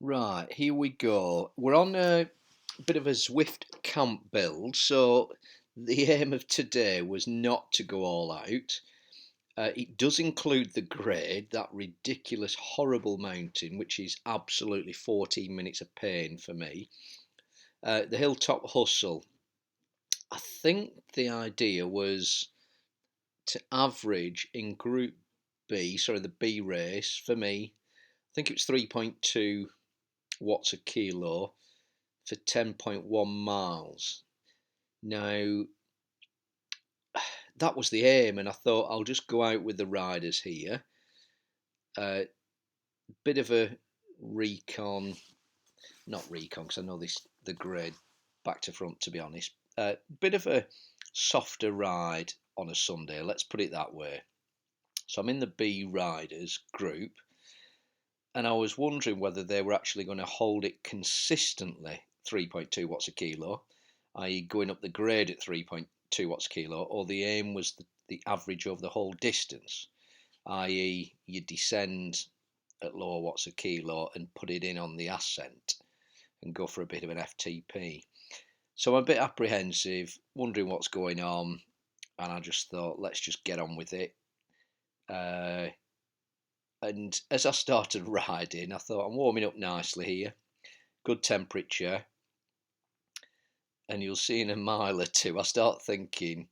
Right, here we go. We're on a bit of a Zwift camp build, so the aim of today was not to go all out. It does include the grade, that ridiculous, horrible mountain, which is absolutely 14 minutes of pain for me. The hilltop hustle. I think the idea was to average in Group B, sorry, the B race for me. I think it was 3.2 watts a kilo for 10.1 miles. Now, that was the aim, and I thought I'll just go out with the riders here. Bit of a recon, not recon, because I know the grade back to front, to be honest. Bit of a softer ride on a Sunday, let's put it that way. So I'm in the B riders group, and I was wondering whether they were actually going to hold it consistently 3.2 watts a kilo, i.e. going up the grade at 3.2 watts a kilo, or the aim was the average over the whole distance, i.e. you descend at lower watts a kilo and put it in on the ascent and go for a bit of an FTP. So I'm a bit apprehensive, wondering what's going on, and I just thought, let's just get on with it. And as I started riding, I thought I'm warming up nicely here, good temperature, and you'll see in a mile or two, I start thinking,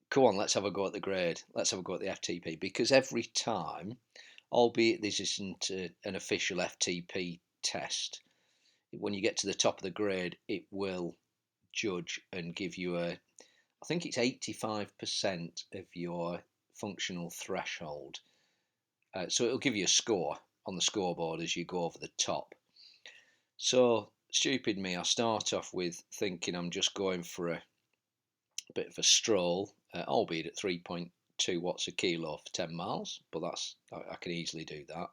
come on, let's have a go at the grade, let's have a go at the FTP, because every time, albeit this isn't an official FTP test, when you get to the top of the grade, it will judge and give you I think it's 85% of your functional threshold. So it'll give you a score on the scoreboard as you go over the top. So, stupid me, I start off with thinking I'm just going for a bit of a stroll, albeit at 3.2 watts a kilo for 10 miles, but I can easily do that.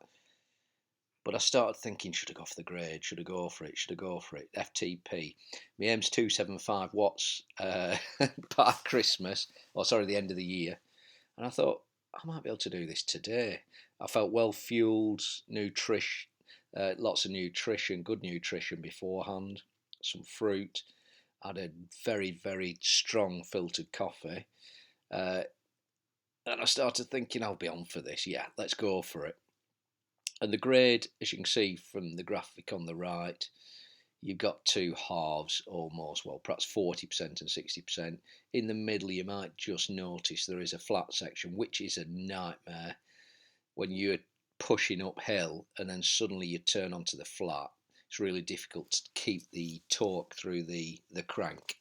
But I started thinking, should I go for the grade? Should I go for it? Should I go for it? FTP. My aim's 275 watts by Christmas, or sorry, the end of the year. And I thought, I might be able to do this today. I felt well fueled, lots of nutrition, good nutrition beforehand, some fruit. I had a very, very strong filtered coffee. And I started thinking, I'll be on for this. Yeah, let's go for it. And the grade, as you can see from the graphic on the right, you've got two halves almost, well, perhaps 40% and 60%. In the middle, you might just notice there is a flat section, which is a nightmare when you're pushing uphill and then suddenly you turn onto the flat. It's really difficult to keep the torque through the crank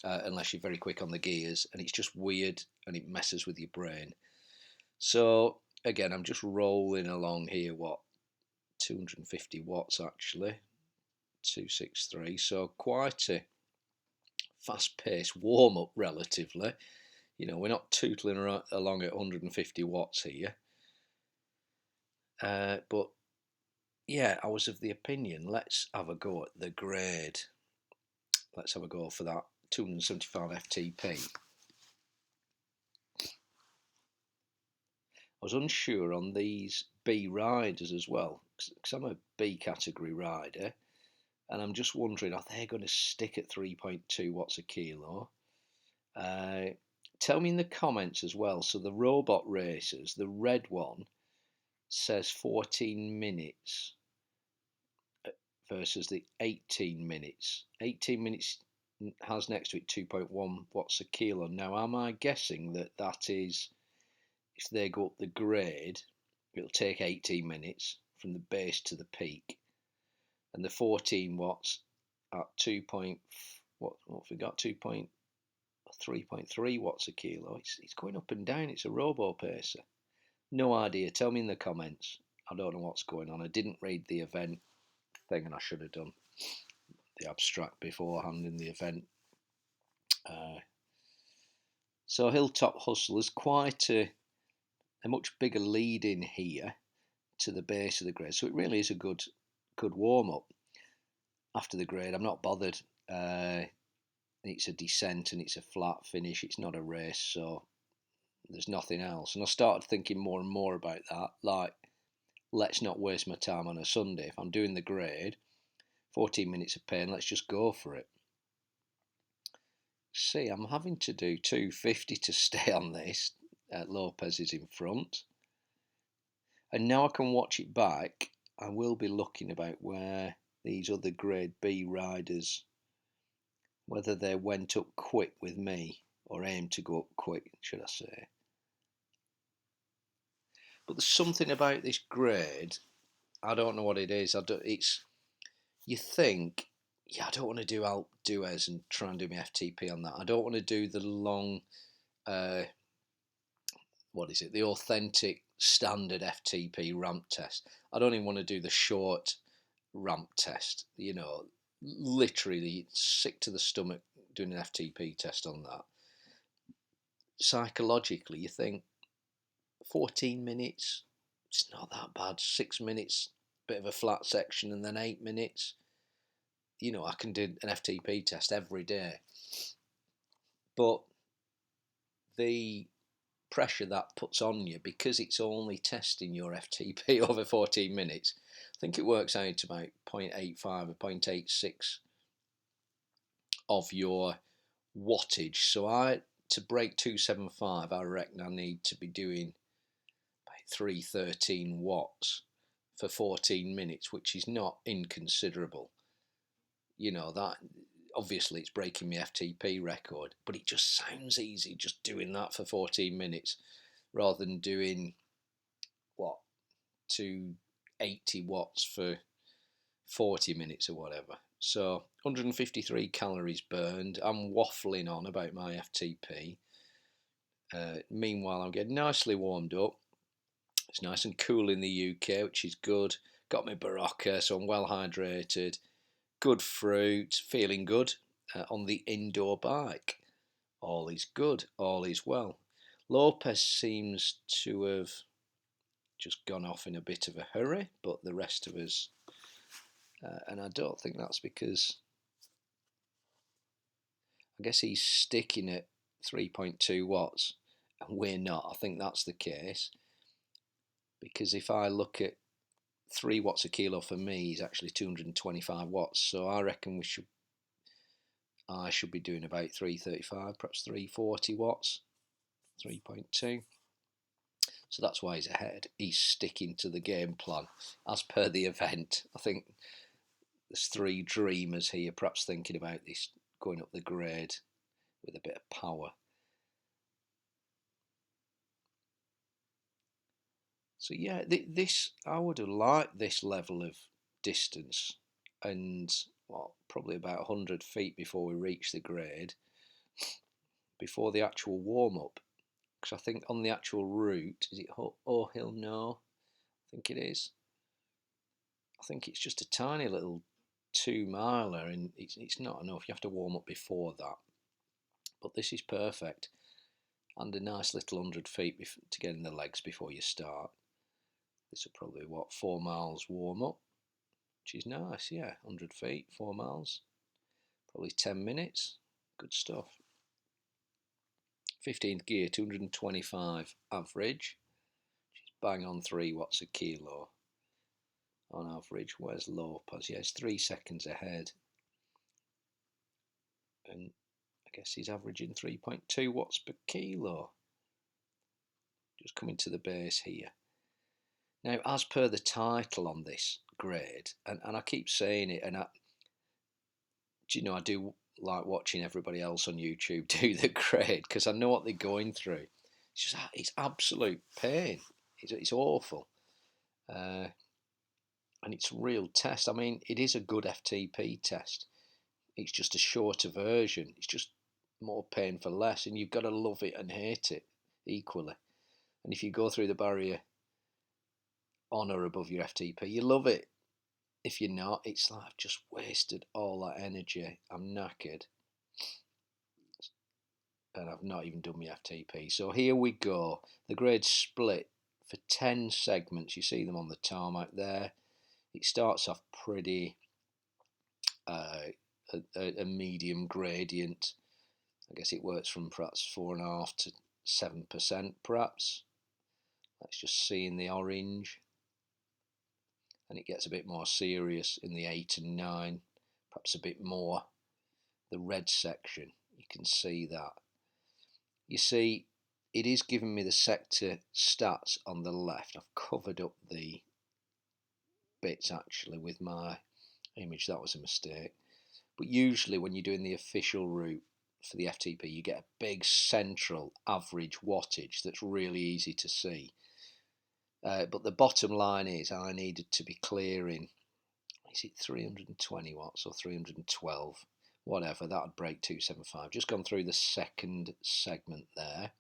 unless you're very quick on the gears, and it's just weird and it messes with your brain. So again, I'm just rolling along here, 250 watts actually, 263, so quite a fast-paced warm-up relatively. You know, we're not tootling along at 150 watts here. But yeah, I was of the opinion, let's have a go at the grade. Let's have a go for that 275 FTP. I was unsure on these B riders as well, because I'm a B category rider, and I'm just wondering, are they going to stick at 3.2 watts a kilo? Tell me in the comments as well. So the robot racers, the red one says 14 minutes versus the 18 minutes. 18 minutes has next to it 2.1 watts a kilo. Now, am I guessing that is, if they go up the grade, it'll take 18 minutes from the base to the peak, and the 14 watts at 2. What have we got? 3.3 watts a kilo. It's going up and down. It's a robo pacer. No idea. Tell me in the comments. I don't know what's going on. I didn't read the event thing, and I should have done the abstract beforehand in the event. So Hilltop Hustle is quite a much bigger lead in here to the base of the grade. So it really is a good warm up after the grade. I'm not bothered. It's a descent and it's a flat finish. It's not a race, so there's nothing else. And I started thinking more and more about that. Like, let's not waste my time on a Sunday. If I'm doing the grade, 14 minutes of pain, let's just go for it. See, I'm having to do 250 to stay on this. Lopez is in front. And now I can watch it back. I will be looking about where these other grade B riders, whether they went up quick with me or aimed to go up quick, should I say. But there's something about this grade, I don't know what it is. You think, yeah, I don't want to do Alpe d'Huez and try and do my FTP on that. I don't want to do the long, the authentic standard FTP ramp test. I don't even want to do the short ramp test. Literally sick to the stomach doing an FTP test on that. Psychologically, you think 14 minutes, it's not that bad. 6 minutes, bit of a flat section, and then 8 minutes. I can do an FTP test every day. But the pressure that puts on you, because it's only testing your FTP over 14 minutes, I think it works out to about 0.85 or 0.86 of your wattage. So to break 275, I reckon I need to be doing 313 watts for 14 minutes, which is not inconsiderable. That obviously it's breaking my FTP record, but it just sounds easy just doing that for 14 minutes rather than doing 280 watts for 40 minutes or whatever. So 153 calories burned. I'm waffling on about my FTP. Meanwhile, I'm getting nicely warmed up. It's nice and cool in the UK, which is good. Got my Barocca, so I'm well hydrated. Good fruit, feeling good on the indoor bike. All is good, all is well. Lopez seems to have just gone off in a bit of a hurry, but the rest of us, and I don't think that's because, I guess he's sticking at 3.2 watts and we're not. I think that's the case, because if I look at 3 watts a kilo for me is actually 225 watts, so I reckon I should be doing about 335, perhaps 340 watts, 3.2. So that's why he's ahead. He's sticking to the game plan as per the event. I think there's 3 dreamers here, perhaps thinking about this, going up the grade with a bit of power. So yeah, I would have liked this level of distance, and probably about 100 feet before we reach the grade, before the actual warm-up. Because I think on the actual route, is it Hill? No, I think it is. I think it's just a tiny little 2-miler, and it's not enough. You have to warm up before that. But this is perfect, and a nice little 100 feet to get in the legs before you start. This will probably be 4 miles warm up, which is nice. Yeah, 100 feet, 4 miles, probably 10 minutes. Good stuff. 15th gear, 225 average, which is bang on 3 watts a kilo on average. Where's Lopez? Yeah, it's 3 seconds ahead, and I guess he's averaging 3.2 watts per kilo. Just coming to the base here. Now, as per the title on this grade, and I keep saying it, and I do like watching everybody else on YouTube do the grade, because I know what they're going through. It's absolute pain. It's awful. And it's a real test. I mean, it is a good FTP test. It's just a shorter version. It's just more pain for less, and you've got to love it and hate it equally. And if you go through the barrier on or above your FTP, you love it. If you're not, it's like I've just wasted all that energy. I'm knackered, and I've not even done my FTP. So here we go. The grade's split for 10 segments. You see them on the tarmac there. It starts off pretty a medium gradient. I guess it works from perhaps 4.5 to 7% perhaps. Let's just see in the orange. and it gets a bit more serious in the 8 and 9, perhaps a bit more the red section. You can see that. You see, it is giving me the sector stats on the left. I've covered up the bits actually with my image. That was a mistake. But usually when you're doing the official route for the FTP, you get a big central average wattage that's really easy to see. But the bottom line is I needed to be clearing, is it 320 watts or 312? Whatever, that would break 275. Just gone through the second segment there.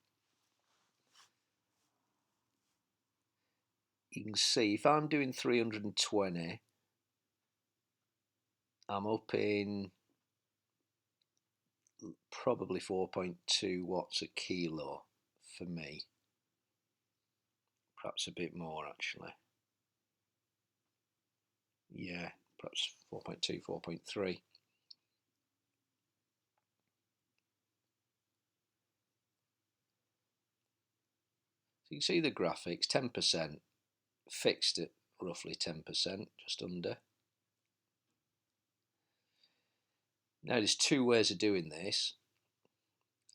You can see if I'm doing 320, I'm up in probably 4.2 watts a kilo for me. Perhaps a bit more actually. Yeah, perhaps 4.2, 4.3. So you can see the graphics, 10%, fixed at roughly 10%, just under. Now there's two ways of doing this,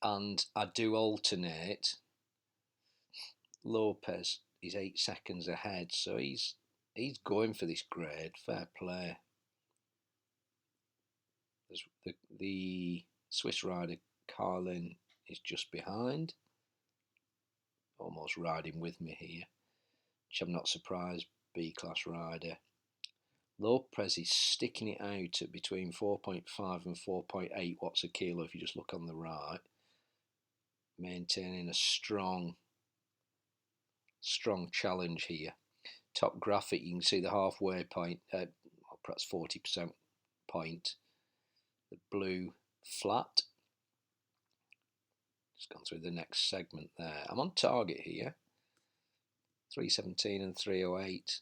and I do alternate. Lopez is 8 seconds ahead, so he's going for this grade. Fair play. There's the Swiss rider Carlin is just behind, almost riding with me here, which I'm not surprised. B-class rider. Lopez is sticking it out at between 4.5 and 4.8 watts a kilo if you just look on the right, maintaining a strong challenge here. Top graphic, you can see the halfway point, perhaps 40% point, the blue flat. Just gone through the next segment there. I'm on target here, 317 and 308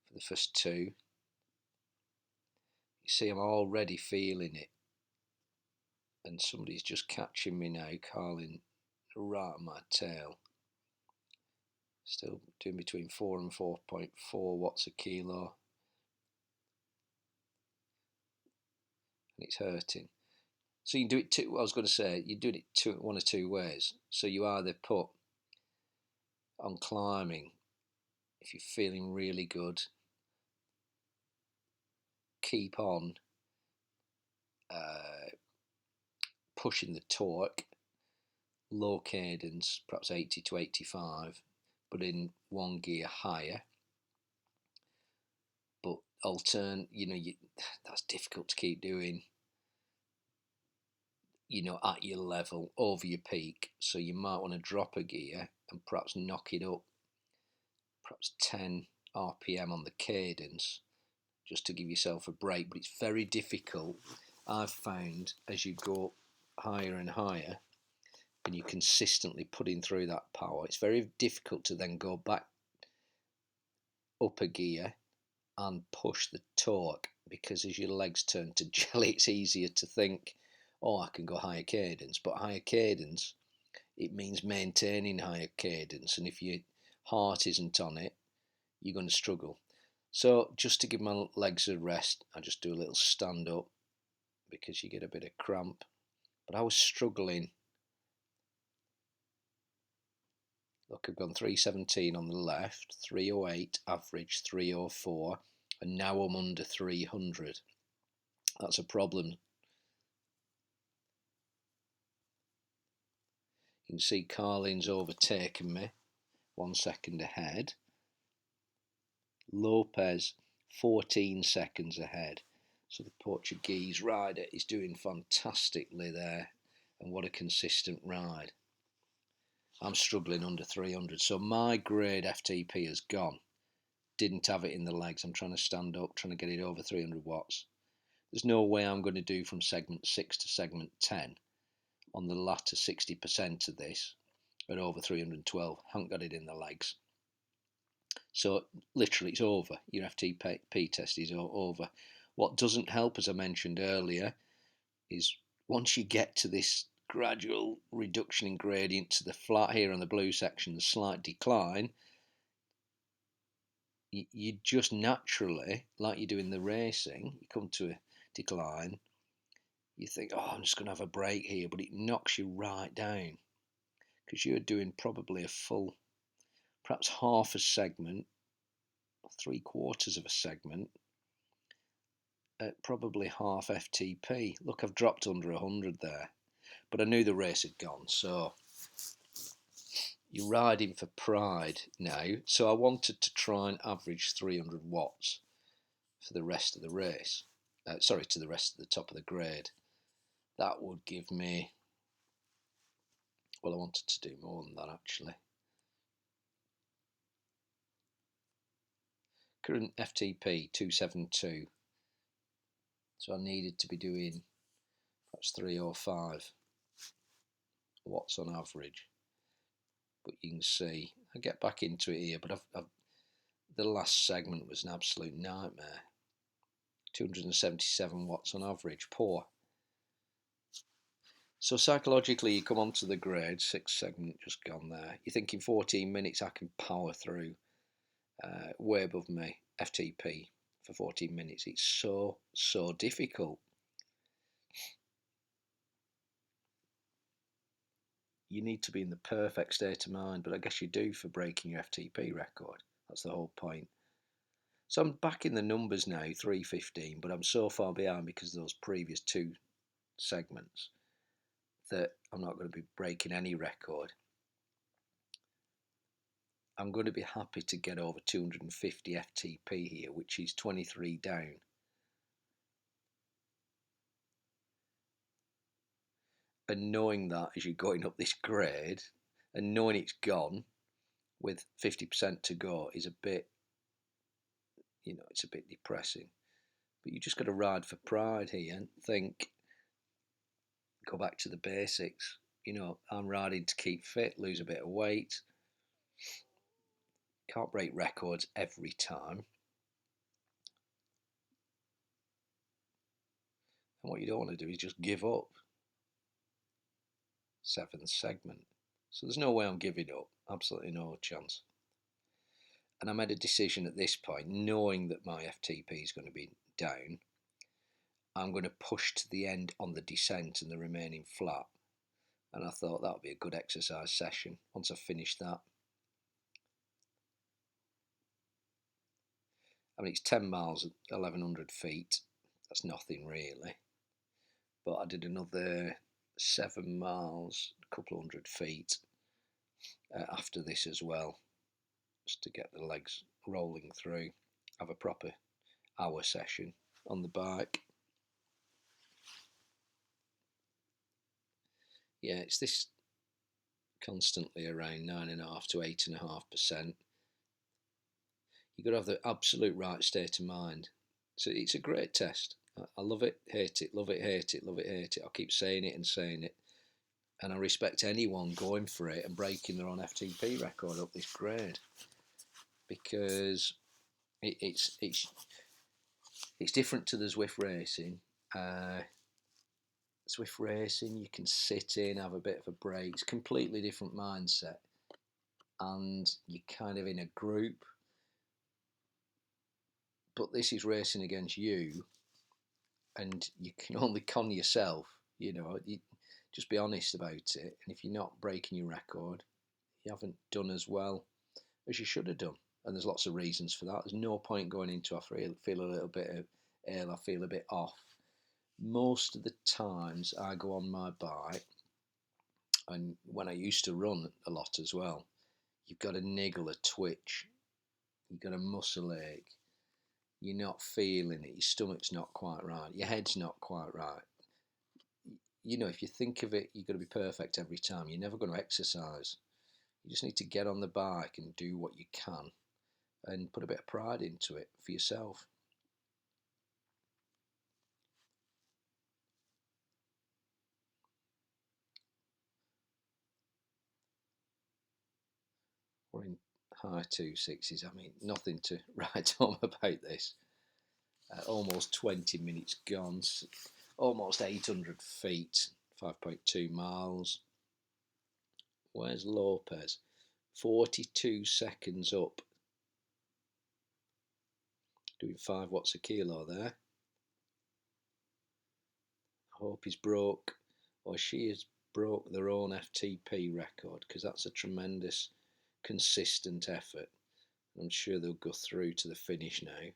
for the first two. You see I'm already feeling it, and somebody's just catching me now, Carlin, right on my tail. Still doing between 4 and 4.4 watts a kilo, and it's hurting. So you can do it two, I was going to say, you do it one or two ways. So you either put on climbing, if you're feeling really good, keep on pushing the torque, low cadence, perhaps 80 to 85, but in one gear higher. But that's difficult to keep doing, at your level, over your peak. So you might want to drop a gear and perhaps knock it up, perhaps 10 RPM on the cadence, just to give yourself a break. But it's very difficult, I've found, as you go higher and higher and you're consistently putting through that power, it's very difficult to then go back up a gear and push the torque, because as your legs turn to jelly, it's easier to think, oh, I can go higher cadence. But higher cadence, it means maintaining higher cadence, and if your heart isn't on it, you're going to struggle. So just to give my legs a rest, I just do a little stand up, because you get a bit of cramp. But I was struggling. Look, I've gone 317 on the left, 308 average, 304, and now I'm under 300. That's a problem. You can see Carlin's overtaken me, 1 second ahead. Lopez 14 seconds ahead. So the Portuguese rider is doing fantastically there, and what a consistent ride. I'm struggling under 300, so my grade FTP has gone. Didn't have it in the legs. I'm trying to stand up, trying to get it over 300 watts. There's no way I'm going to do from segment 6 to segment 10 on the latter 60% of this at over 312. Haven't got it in the legs. So literally it's over. Your FTP test is over. What doesn't help, as I mentioned earlier, is once you get to this gradual reduction in gradient to the flat here on the blue section, the slight decline, you just naturally, like you do in the racing, you come to a decline, you think, oh, I'm just going to have a break here, but it knocks you right down because you're doing probably a full, perhaps half a segment, 3/4 of a segment at probably half FTP. Look, I've dropped under 100 there, but I knew the race had gone, so you're riding for pride now. So I wanted to try and average 300 watts for the rest of the race. Sorry, to the rest of the top of the grade. That would give me, well, I wanted to do more than that actually. Current FTP 272, so I needed to be doing perhaps 3 or 5 watts on average. But you can see, I get back into it here, but the last segment was an absolute nightmare. 277 watts on average, poor. So psychologically, you come onto the grade, 6th segment just gone there. You're thinking 14 minutes, I can power through way above me FTP for 14 minutes. It's so difficult. You need to be in the perfect state of mind, but I guess you do for breaking your FTP record. That's the whole point. So I'm back in the numbers now, 3:15, but I'm so far behind because of those previous 2 segments that I'm not going to be breaking any record. I'm going to be happy to get over 250 FTP here, which is 23 down. And knowing that as you're going up this grade and knowing it's gone with 50% to go is a bit, it's a bit depressing. But you just got to ride for pride here and think, go back to the basics. I'm riding to keep fit, lose a bit of weight. Can't break records every time. And what you don't want to do is just give up. 7th segment. So there's no way I'm giving up. Absolutely no chance. And I made a decision at this point, knowing that my FTP is going to be down. I'm going to push to the end on the descent and the remaining flat. And I thought that would be a good exercise session once I finished that. I mean, it's 10 miles at 1100 feet. That's nothing really. But I did another 7 miles, a couple hundred feet after this as well, just to get the legs rolling through, have a proper hour session on the bike. Yeah, it's this constantly around 9.5 to 8.5%. You've got to have the absolute right state of mind. So it's a great test. I love it, hate it, love it, hate it, love it, hate it. I'll keep saying it and saying it. And I respect anyone going for it and breaking their own FTP record up this grade, because it's different to the Zwift racing. Zwift racing, you can sit in, have a bit of a break. It's a completely different mindset, and you're kind of in a group. But this is racing against you, and you can only con yourself. You just be honest about it. And if you're not breaking your record, you haven't done as well as you should have done. And there's lots of reasons for that. There's no point going into, I feel a little bit ill, I feel a bit off. Most of the times I go on my bike, and when I used to run a lot as well, you've got a niggle, a twitch, you've got a muscle ache, you're not feeling it, your stomach's not quite right, your head's not quite right. If you think of it, you've got to be perfect every time. You're never going to exercise. You just need to get on the bike and do what you can and put a bit of pride into it for yourself. We're in high 260s. I mean, nothing to write home about this. Almost 20 minutes gone, almost 800 feet, 5.2 miles. Where's Lopez? 42 seconds up Doing 5 watts a kilo there. I hope he's broke, or she has broke their own FTP record, because that's a tremendous consistent effort. I'm sure they'll go through to the finish now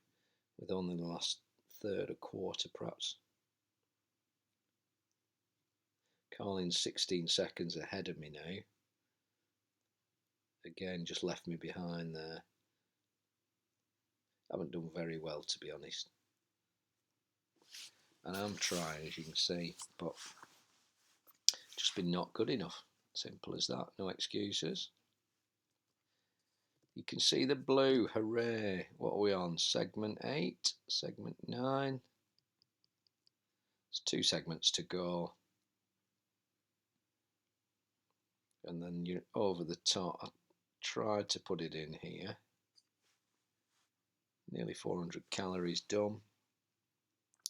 with only the last third or quarter perhaps. Carlin's 16 seconds ahead of me now. Again, just left me behind there. Haven't done very well, to be honest. And I'm trying, as you can see, but just been not good enough. Simple as that, no excuses. You can see the blue, hooray. What are we on? Segment 8, segment 9. There's 2 segments to go. And then you're over the top. I tried to put it in here. Nearly 400 calories done.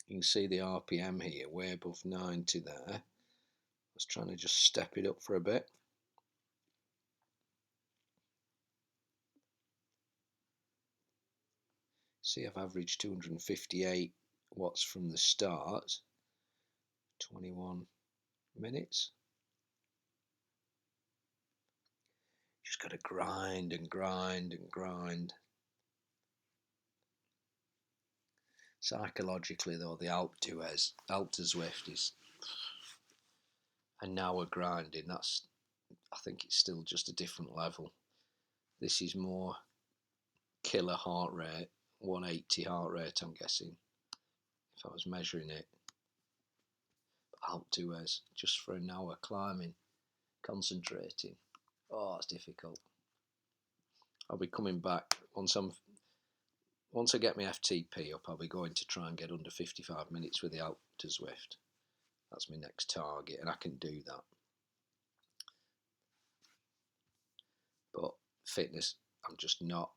You can see the RPM here, way above 90 there. I was trying to just step it up for a bit. See, I've averaged 258 watts from the start. 21 minutes. Just got to grind and grind and grind. Psychologically though, the Alp to Zwift is an hour grinding. That's, I think it's still just a different level. This is more killer heart rate, 180 heart rate I'm guessing, if I was measuring it. Alp d'Huez, just for an hour climbing, concentrating. Oh, it's difficult. I'll be coming back once I get my FTP up. I'll be going to try and get under 55 minutes with the Alp to Zwift. That's my next target, and I can do that. But fitness, I'm just not.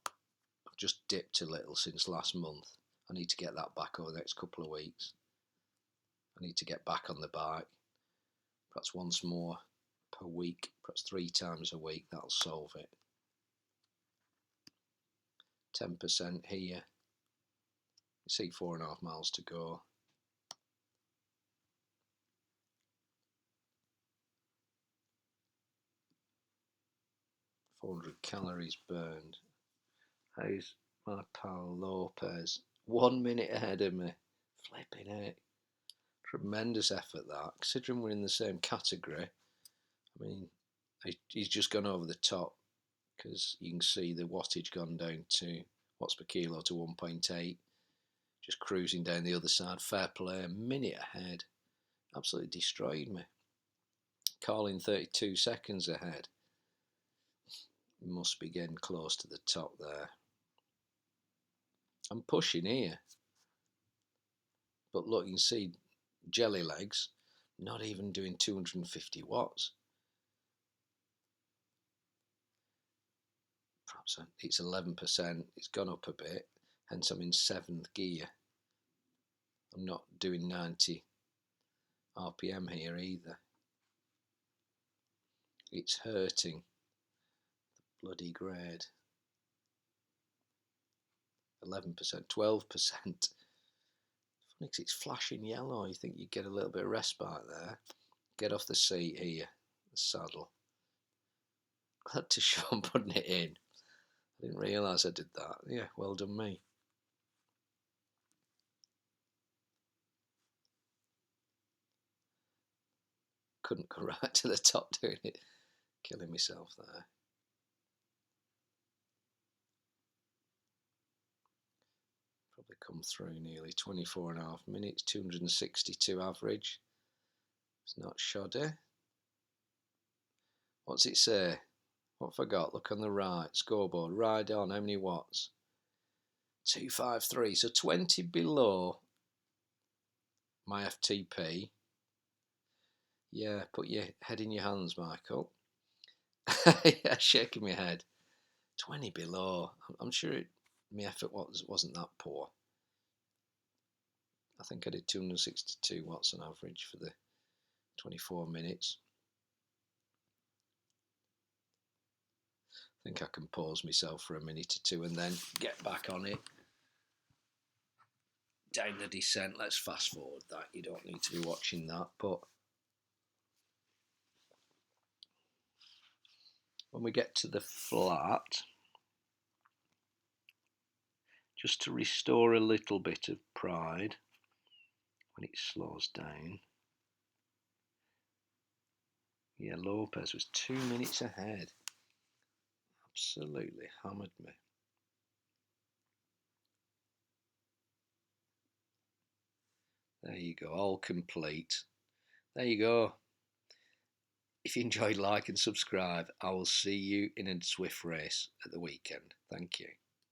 I've just dipped a little since last month. I need to get that back over the next couple of weeks. I need to get back on the bike, perhaps once more per week, perhaps 3 times a week. That'll solve it. 10% here. You see 4.5 miles to go. $400 calories burned. How's my pal Lopez? 1 minute ahead of me. Flipping it. Tremendous effort that. Considering we're in the same category. I mean, he's just gone over the top, because you can see the wattage gone down to watts per kilo to 1.8. Just cruising down the other side. Fair play. A minute ahead. Absolutely destroyed me. Carlin 32 seconds ahead. Must be getting close to the top there. I'm pushing here. But look, you can see jelly legs, not even doing 250 watts. Perhaps it's 11%. It's gone up a bit. Hence I'm in 7th gear. I'm not doing 90 RPM here either. It's hurting. The bloody grade. 11%, 12%. Funny, because it's flashing yellow. You think you get a little bit of respite there. Get off the seat here, the saddle. Glad to show I'm putting it in. I didn't realise I did that. Yeah, well done me. Couldn't go right to the top doing it. Killing myself there. Probably come through nearly 24.5 minutes, 262 average. It's not shoddy. What's it say? What have I got? Look on the right, scoreboard. Ride on, how many watts? 253, so 20 below my FTP. Yeah, put your head in your hands, Michael. Yeah, shaking my head. 20 below. I'm sure my effort wasn't that poor. I think I did 262 watts on average for the 24 minutes. I think I can pause myself for a minute or two and then get back on it. down the descent. Let's fast forward that. You don't need to be watching that, but when we get to the flat, just to restore a little bit of pride when it slows down. Yeah, Lopez was 2 minutes ahead. Absolutely hammered me. There you go, all complete. There you go. If you enjoyed, like and subscribe. I will see you in a Zwift race at the weekend. Thank you.